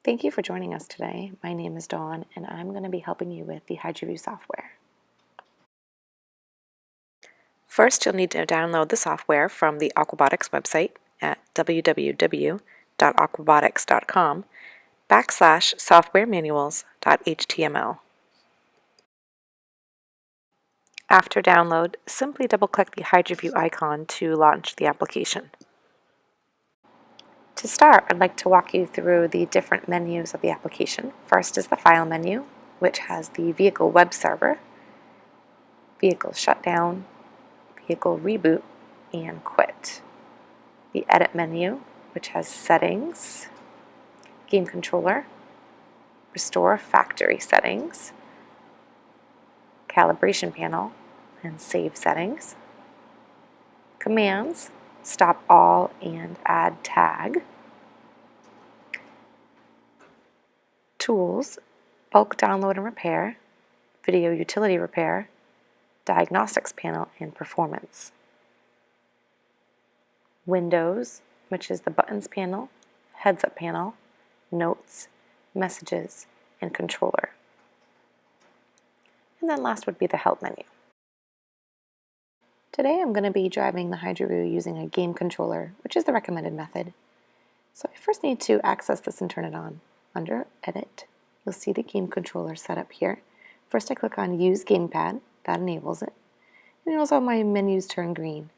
Thank you for joining us today. My name is Dawn, and I'm going to be helping you with the HydroView software. First, you'll need to download the software from the Aquabotix website at www.aquabotix.com/softwaremanuals.html. After download, simply double-click the HydroView icon to launch the application. To start, I'd like to walk you through the different menus of the application. First is the File menu, which has the Vehicle Web Server, Vehicle Shutdown, Vehicle Reboot, and Quit. The Edit menu, which has Settings, Game Controller, Restore Factory Settings, Calibration Panel, and Save Settings. Commands, Stop All and Add Tag. Tools, Bulk Download and Repair, Video Utility Repair, Diagnostics Panel, and Performance. Windows, which is the Buttons panel, Heads-Up panel, Notes, Messages, and Controller. And then last would be the Help menu. Today I'm going to be driving the HydroView using a game controller, which is the recommended method. So I first need to access this and turn it on. Under Edit, you'll see the game controller set up here. First I click on Use Gamepad, that enables it. And also my menus turn green.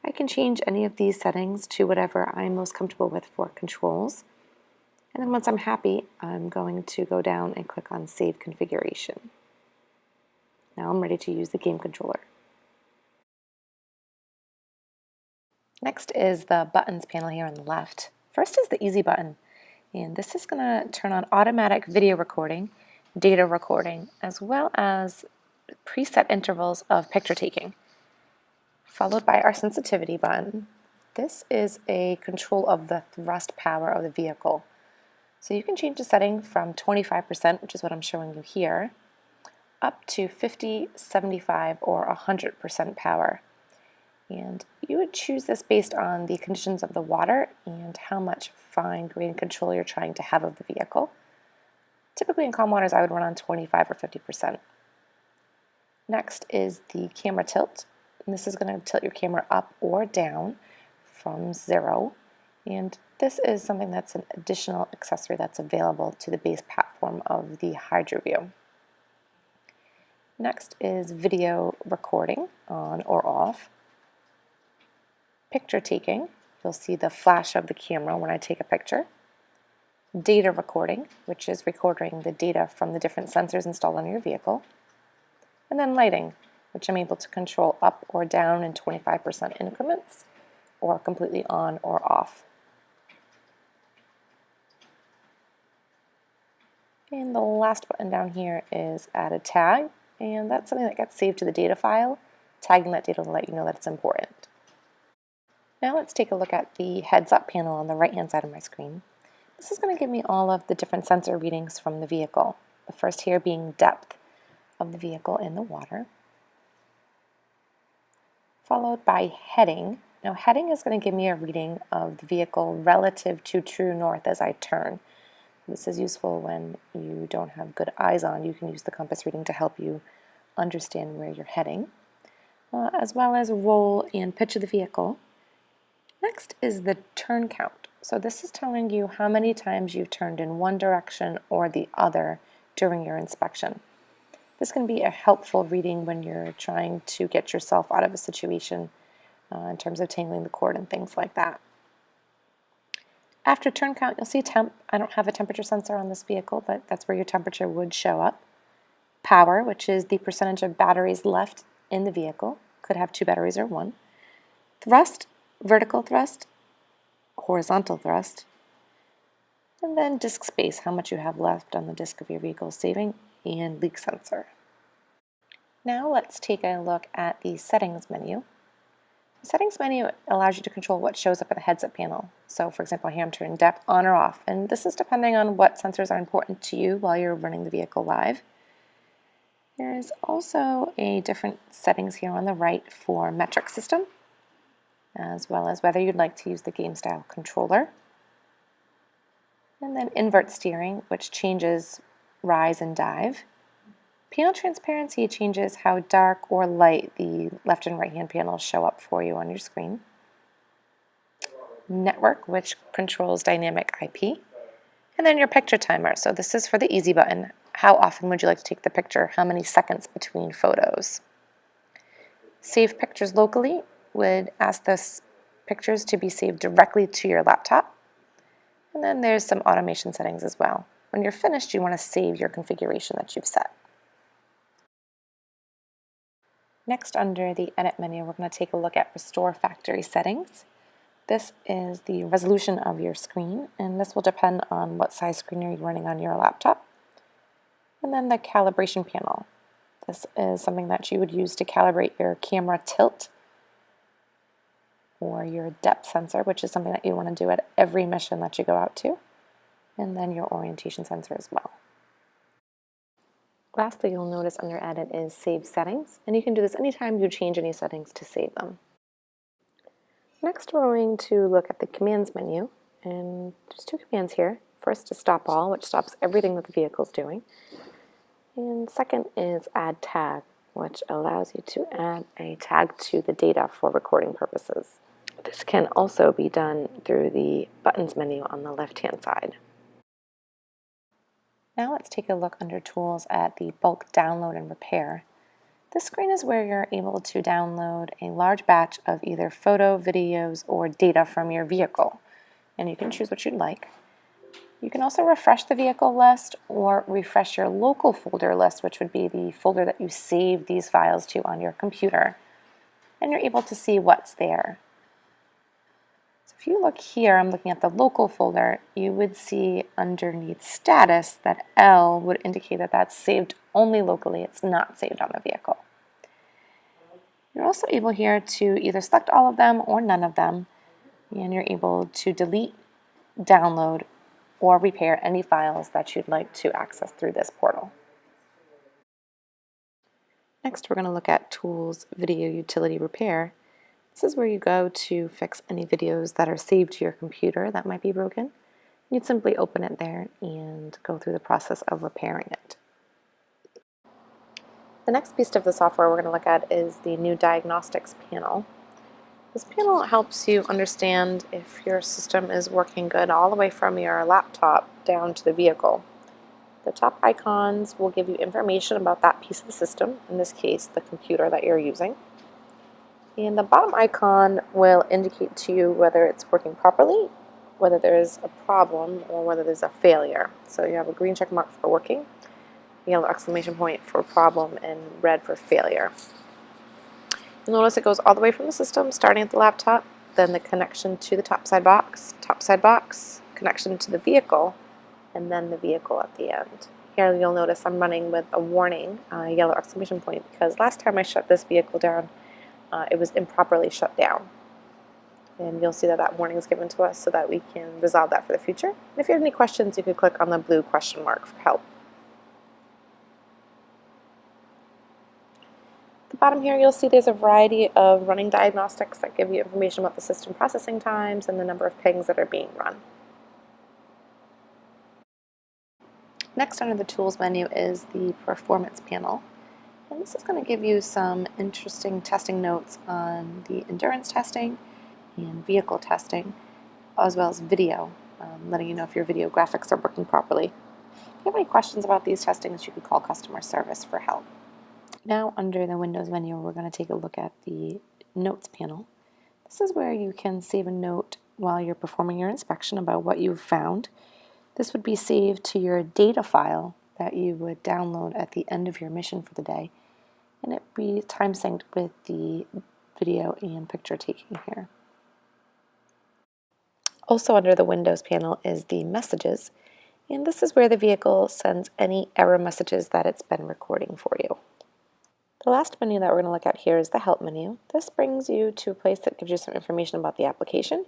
I can change any of these settings to whatever I'm most comfortable with for controls. And then once I'm happy, I'm going to go down and click on Save Configuration. Now I'm ready to use the game controller. Next is the Buttons panel here on the left. First is the Easy button. And this is going to turn on automatic video recording, data recording, as well as preset intervals of picture taking. Followed by our sensitivity button. This is a control of the thrust power of the vehicle. So you can change the setting from 25%, which is what I'm showing you here, up to 50, 75, or 100% power. And you would choose this based on the conditions of the water and how much fine-grained control you're trying to have of the vehicle. Typically in calm waters I would run on 25 or 50%. Next is the camera tilt. And this is going to tilt your camera up or down from 0. And this is something that's an additional accessory that's available to the base platform of the HydroView. Next is video recording, on or off. Picture taking, you'll see the flash of the camera when I take a picture. Data recording, which is recording the data from the different sensors installed on your vehicle. And then lighting, which I'm able to control up or down in 25% increments, or completely on or off. And the last button down here is Add a Tag, and that's something that gets saved to the data file. Tagging that data will let you know that it's important. Now let's take a look at the heads-up panel on the right-hand side of my screen. This is going to give me all of the different sensor readings from the vehicle. The first here being depth of the vehicle in the water, followed by heading. Now heading is going to give me a reading of the vehicle relative to true north as I turn. This is useful when you don't have good eyes on. You can use the compass reading to help you understand where you're heading, as well as roll and pitch of the vehicle. Next is the turn count. So this is telling you how many times you've turned in one direction or the other during your inspection. This can be a helpful reading when you're trying to get yourself out of a situation in terms of tangling the cord and things like that. After turn count, you'll see temp. I don't have a temperature sensor on this vehicle, but that's where your temperature would show up. Power, which is the percentage of batteries left in the vehicle. Could have 2 batteries or 1. Thrust, vertical thrust, horizontal thrust, and then disk space, how much you have left on the disk of your vehicle saving, and leak sensor. Now let's take a look at the settings menu. The settings menu allows you to control what shows up in the heads-up panel. So for example, here I'm turning depth on or off, and this is depending on what sensors are important to you while you're running the vehicle live. There's also a different settings here on the right for metric system, as well as whether you'd like to use the game style controller. And then invert steering, which changes rise and dive. Panel transparency changes how dark or light the left and right hand panels show up for you on your screen. Network, which controls dynamic IP. And then your picture timer. So this is for the easy button. How often would you like to take the picture? How many seconds between photos? Save pictures locally would ask those pictures to be saved directly to your laptop. And then there's some automation settings as well. When you're finished, you want to save your configuration that you've set. Next, under the Edit menu, we're going to take a look at Restore Factory Settings. This is the resolution of your screen, and this will depend on what size screen you're running on your laptop. And then the calibration panel. This is something that you would use to calibrate your camera tilt or your depth sensor, which is something that you want to do at every mission that you go out to. And then your orientation sensor as well. Lastly, you'll notice under Edit is Save Settings, and you can do this anytime you change any settings to save them. Next, we're going to look at the Commands menu, and there's two commands here. First is Stop All, which stops everything that the vehicle is doing. And second is Add Tag, which allows you to add a tag to the data for recording purposes. This can also be done through the Buttons menu on the left-hand side. Now let's take a look under Tools at the Bulk Download and Repair. This screen is where you're able to download a large batch of either photo, videos, or data from your vehicle, and you can choose what you'd like. You can also refresh the vehicle list or refresh your local folder list, which would be the folder that you save these files to on your computer, and you're able to see what's there. So if you look here, I'm looking at the local folder, you would see underneath status that L would indicate that that's saved only locally, it's not saved on the vehicle. You're also able here to either select all of them or none of them, and you're able to delete, download, or repair any files that you'd like to access through this portal. Next, we're going to look at Tools Video Utility Repair. This is where you go to fix any videos that are saved to your computer that might be broken. You'd simply open it there and go through the process of repairing it. The next piece of the software we're going to look at is the new Diagnostics panel. This panel helps you understand if your system is working good all the way from your laptop down to the vehicle. The top icons will give you information about that piece of the system, in this case the computer that you're using. And the bottom icon will indicate to you whether it's working properly, whether there's a problem, or whether there's a failure. So you have a green check mark for working, a yellow exclamation point for problem, and red for failure. You'll notice it goes all the way from the system, starting at the laptop, then the connection to the topside box, connection to the vehicle, and then the vehicle at the end. Here you'll notice I'm running with a warning, a yellow exclamation point, because last time I shut this vehicle down, it was improperly shut down. And you'll see that that warning is given to us so that we can resolve that for the future. And if you have any questions, you could click on the blue question mark for help. At the bottom here, you'll see there's a variety of running diagnostics that give you information about the system processing times and the number of pings that are being run. Next, under the Tools menu is the Performance panel. And this is going to give you some interesting testing notes on the endurance testing and vehicle testing, as well as video, letting you know if your video graphics are working properly. If you have any questions about these testings, you can call customer service for help. Now, under the Windows menu, we're going to take a look at the Notes panel. This is where you can save a note while you're performing your inspection about what you've found. This would be saved to your data file that you would download at the end of your mission for the day, and it would be time synced with the video and picture taking here. Also under the Windows panel is the Messages, and this is where the vehicle sends any error messages that it's been recording for you. The last menu that we're going to look at here is the Help menu. This brings you to a place that gives you some information about the application,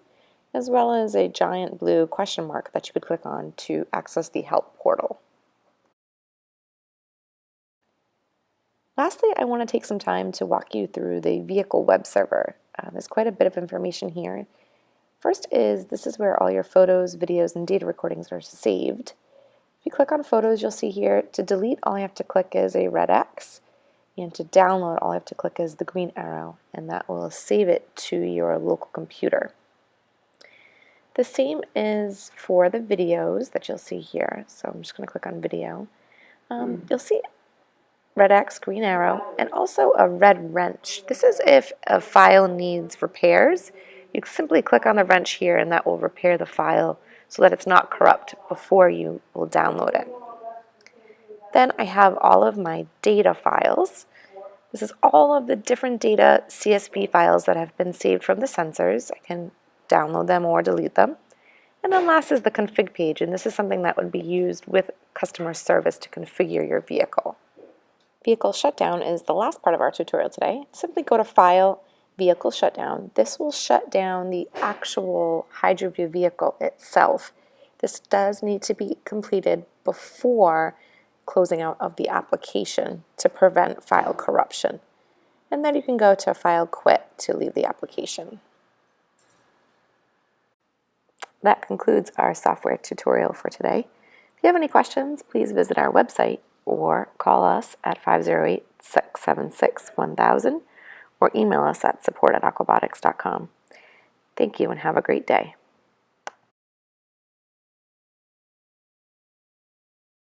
as well as a giant blue question mark that you could click on to access the Help portal. Lastly, I want to take some time to walk you through the vehicle web server. There's quite a bit of information here. First is, this is where all your photos, videos, and data recordings are saved. If you click on photos, you'll see here to delete, all you have to click is a red X, and to download, all you have to click is the green arrow, and that will save it to your local computer. The same is for the videos that you'll see here. So I'm just going to click on video. You'll see red X, green arrow, and also a red wrench. This is if a file needs repairs. You simply click on the wrench here and that will repair the file so that it's not corrupt before you will download it. Then I have all of my data files. This is all of the different data CSV files that have been saved from the sensors. I can download them or delete them. And then last is the config page, and this is something that would be used with customer service to configure your vehicle. Vehicle shutdown is the last part of our tutorial today. Simply go to File, Vehicle Shutdown. This will shut down the actual HydroView vehicle itself. This does need to be completed before closing out of the application to prevent file corruption. And then you can go to File Quit to leave the application. That concludes our software tutorial for today. If you have any questions, please visit our website or call us at 508-676-1000 or email us at support@aquabotix.com. Thank you and have a great day.